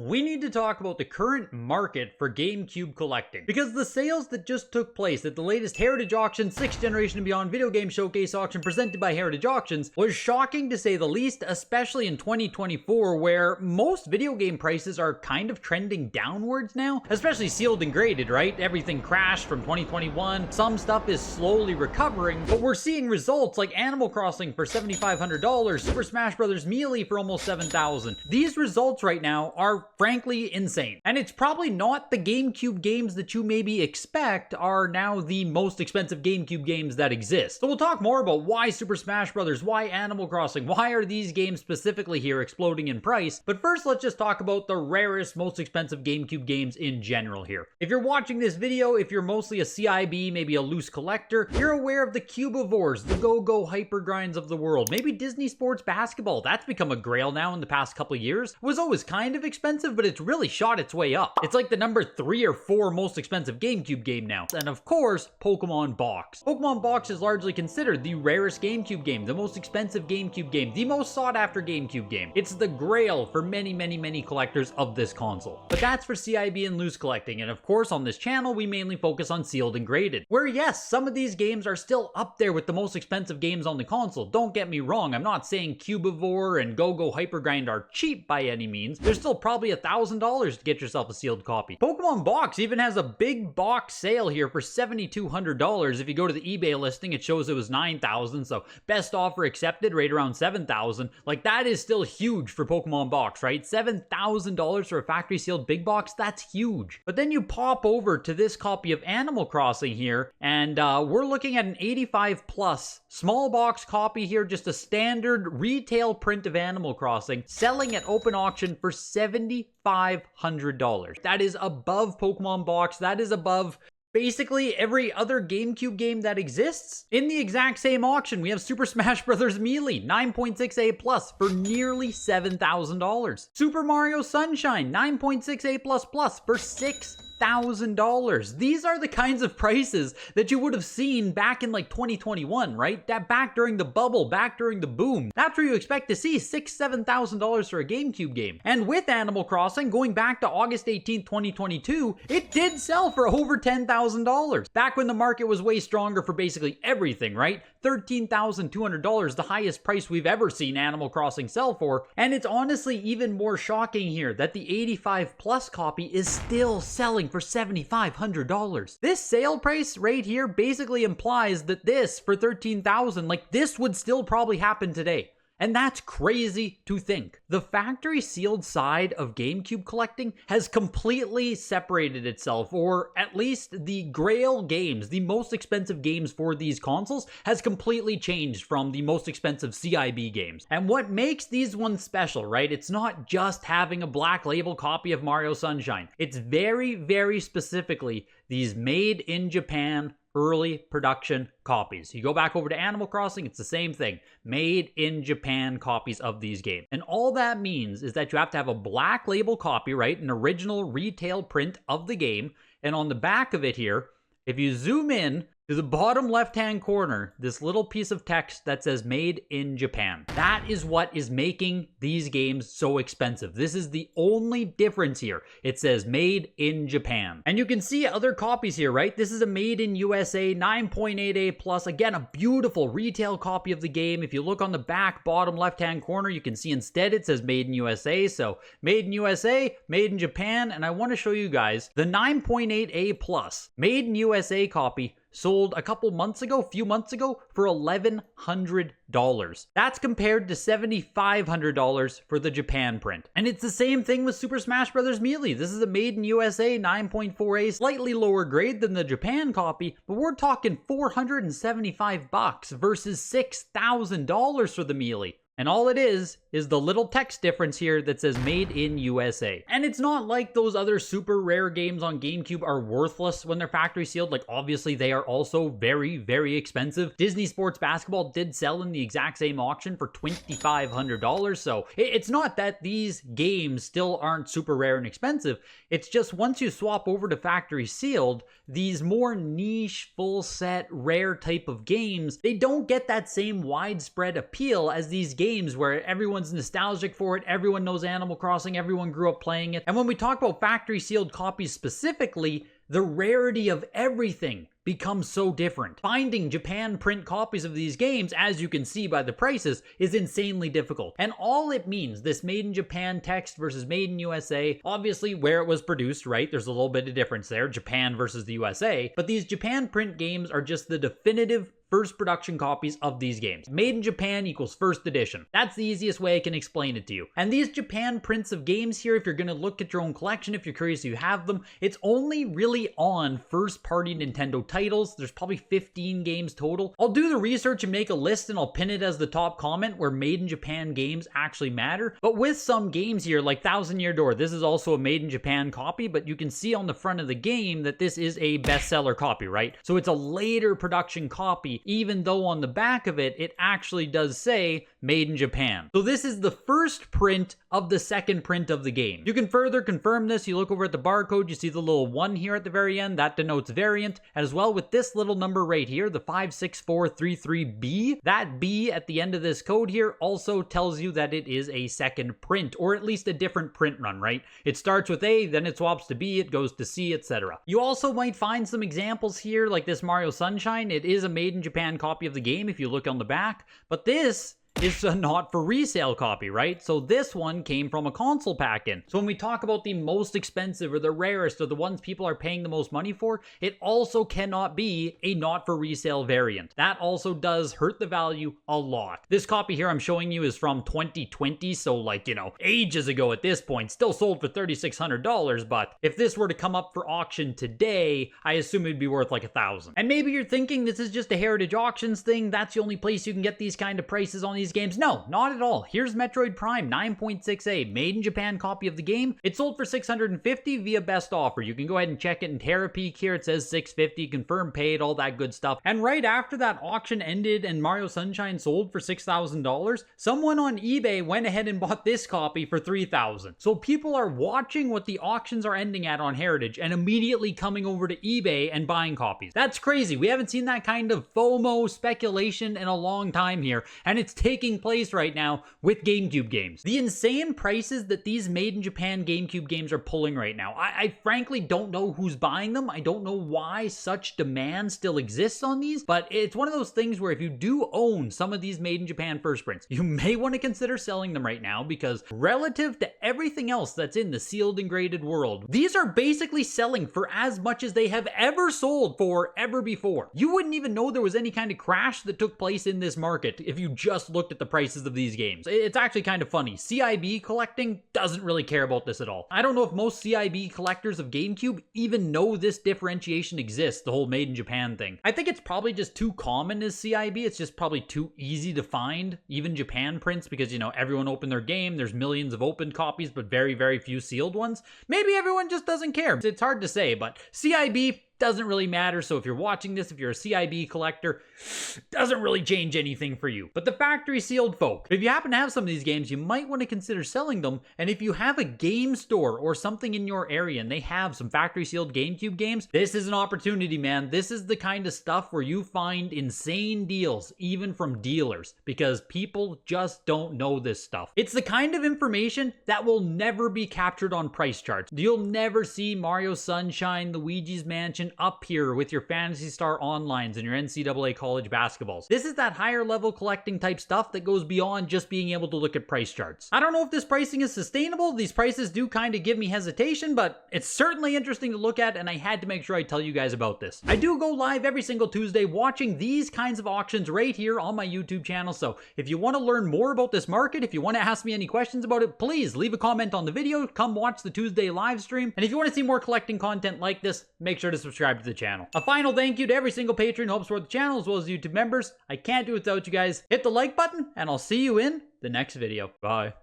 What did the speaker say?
we need to talk about the current market for GameCube collecting. Because the sales that just took place at the latest Heritage Auction 6th Generation and Beyond Video Game Showcase auction presented by Heritage Auctions was shocking to say the least, especially in 2024, where most video game prices are kind of trending downwards now, especially sealed and graded, right? Everything crashed from 2021. Some stuff is slowly recovering, but we're seeing results like Animal Crossing for $7,500, Super Smash Bros. Melee for almost $7,000. These results right now are frankly insane. And it's probably not the GameCube games that you maybe expect are now the most expensive GameCube games that exist. So we'll talk more about why Super Smash Bros., why Animal Crossing, why are these games specifically here exploding in price. But first, let's just talk about the rarest, most expensive GameCube games in general here. If you're watching this video, if you're mostly a CIB, maybe a loose collector, you're aware of the Cubivores, the Go-Go Hyper Grinds of the world, maybe Disney Sports Basketball. That's become a grail now in the past couple of years. It was always kind of expensive, but it's really shot its way up. It's like the number 3 or 4 most expensive GameCube game now. And of course, Pokemon Box. Pokemon Box is largely considered the rarest GameCube game, the most expensive GameCube game, the most sought after GameCube game. It's the grail for many collectors of this console. But that's for CIB and loose collecting, and of course on this channel we mainly focus on sealed and graded, where yes, some of these games are still up there with the most expensive games on the console. Don't get me wrong, I'm not saying Cubivore and Go-Go Hypergrind are cheap by any means. There's still probably $1,000 to get yourself a sealed copy. Pokemon Box even has a big box sale here for $7,200. If you go to the eBay listing, it shows it was $9,000, so best offer accepted, right around $7,000. Like, that is still huge for Pokemon Box, right? $7,000 for a factory sealed big box, that's huge. But then you pop over to this copy of Animal Crossing here, and we're looking at an 85 plus small box copy here, just a standard retail print of Animal Crossing, selling at open auction for $7,500. That is above Pokemon Box, that is above basically every other GameCube game that exists. In the exact same auction, we have Super Smash Bros. Melee, 9.6A plus for nearly $7,000. Super Mario Sunshine, 9.6A plus for $6,000. These are the kinds of prices that you would have seen back in like 2021, right? That back during the bubble, back during the boom. That's where you expect to see $6,000, $7,000 for a GameCube game. And with Animal Crossing, going back to August 18th, 2022, it did sell for over $10,000. Back when the market was way stronger for basically everything, right? $13,200, the highest price we've ever seen Animal Crossing sell for. And it's honestly even more shocking here that the 85 plus copy is still selling for $7,500. This sale price right here basically implies that this for $13,000, like this would still probably happen today. And that's crazy to think. The factory sealed side of GameCube collecting has completely separated itself, or at least the grail games, the most expensive games for these consoles, has completely changed from the most expensive CIB games. And what makes these ones special, right? It's not just having a black label copy of Mario Sunshine. It's very specifically these made in Japan early production copies. You go back over to Animal Crossing, it's the same thing. Made in Japan copies of these games. And all that means is that you have to have a black label copy, right? An original retail print of the game. And on the back of it here, if you zoom in to the bottom left-hand corner, this little piece of text that says Made in Japan. That is what is making these games so expensive. This is the only difference here. It says Made in Japan. And you can see other copies here, right? This is a Made in USA 9.8A plus. Again, a beautiful retail copy of the game. If you look on the back bottom left-hand corner, you can see instead it says Made in USA. So Made in USA, Made in Japan. And I want to show you guys the 9.8A plus Made in USA copy sold a few months ago for $1,100. That's compared to $7,500 for the Japan print. And it's the same thing with Super Smash Bros. Melee. This is a Made in USA 9.4A, slightly lower grade than the Japan copy, but we're talking $475 versus $6,000 for the Melee. And all it is the little text difference here that says Made in USA. And it's not like those other super rare games on GameCube are worthless when they're factory sealed. Like, obviously they are also very expensive. Disney Sports Basketball did sell in the exact same auction for $2,500. So it's not that these games still aren't super rare and expensive. It's just once you swap over to factory sealed, these more niche, full set, rare type of games, they don't get that same widespread appeal as these games games where everyone's nostalgic for it, everyone knows Animal Crossing, everyone grew up playing it. And when we talk about factory sealed copies specifically, the rarity of everything becomes so different. Finding Japan print copies of these games, as you can see by the prices, is insanely difficult. And all it means, this made in Japan text versus made in USA, obviously where it was produced, right? There's a little bit of difference there, Japan versus the USA, but these Japan print games are just the definitive first production copies of these games. Made in Japan equals first edition. That's the easiest way I can explain it to you. And these Japan prints of games here, if you're gonna look at your own collection, if you're curious if you have them, it's only really on first party Nintendo titles. There's probably 15 games total. I'll do the research and make a list and I'll pin it as the top comment where made in Japan games actually matter. But with some games here, like Thousand Year Door, this is also a made in Japan copy, but you can see on the front of the game that this is a bestseller copy, right? So it's a later production copy, even though on the back of it, it actually does say made in Japan. So this is the first print of the second print of the game. You can further confirm this. You look over at the barcode, you see the little 1 here at the very end, that denotes variant, as well with this little number right here, the 56433B. That B at the end of this code here also tells you that it is a second print, or at least a different print run, right? It starts with A, then it swaps to B, it goes to C, etc. You also might find some examples here, like this Mario Sunshine. It is a made in Japan copy of the game if you look on the back, but this is a not for resale copy, right? So this one came from a console pack-in. So when we talk about the most expensive or the rarest or the ones people are paying the most money for, it also cannot be a not for resale variant. That also does hurt the value a lot. This copy here I'm showing you is from 2020, so like, you know, ages ago at this point, still sold for $3,600, but if this were to come up for auction today, I assume it'd be worth like $1,000. And maybe you're thinking this is just a Heritage Auctions thing, that's the only place you can get these kind of prices on these games. No, not at all. Here's Metroid Prime 9.6a, made in Japan copy of the game. It sold for $650 via best offer. You can go ahead and check it in Terapeak here. It says $650, confirm paid, all that good stuff. And right after that auction ended and Mario Sunshine sold for $6,000, someone on eBay went ahead and bought this copy for $3,000. So people are watching what the auctions are ending at on Heritage and immediately coming over to eBay and buying copies. That's crazy. We haven't seen that kind of FOMO speculation in a long time here, and it's taking place right now with GameCube games. The insane prices that these made in Japan GameCube games are pulling right now. I frankly don't know who's buying them. I don't know why such demand still exists on these, but it's one of those things where if you do own some of these made in Japan first prints, you may want to consider selling them right now, because relative to everything else that's in the sealed and graded world, these are basically selling for as much as they have ever sold for ever before. You wouldn't even know there was any kind of crash that took place in this market if you just looked at the prices of these games. It's actually kind of funny. CIB collecting doesn't really care about this at all. I don't know if most CIB collectors of GameCube even know this differentiation exists, the whole made in Japan thing. I think it's probably just too common as CIB. It's just probably too easy to find, even Japan prints, because, you know, everyone opened their game. There's millions of open copies, but very, very few sealed ones. Maybe everyone just doesn't care. It's hard to say, but CIB doesn't really matter. So if you're watching this, if you're a CIB collector, doesn't really change anything for you. But the factory sealed folk, if you happen to have some of these games, you might want to consider selling them. And if you have a game store or something in your area and they have some factory sealed GameCube games, this is an opportunity, man. This is the kind of stuff where you find insane deals, even from dealers, because people just don't know this stuff. It's the kind of information that will never be captured on price charts. You'll never see Mario Sunshine, Luigi's Mansion up here with your Phantasy Star Onlines and your NCAA college basketballs. This is that higher level collecting type stuff that goes beyond just being able to look at price charts. I don't know if this pricing is sustainable. These prices do kind of give me hesitation, but it's certainly interesting to look at, and I had to make sure I tell you guys about this. I do go live every single Tuesday watching these kinds of auctions right here on my YouTube channel, so if you want to learn more about this market, if you want to ask me any questions about it, please leave a comment on the video, come watch the Tuesday live stream, and if you want to see more collecting content like this, make sure to subscribe to the channel. A final thank you to every single patron who helps support the channel, as well as YouTube members. I can't do it without you guys. Hit the like button, and I'll see you in the next video. Bye.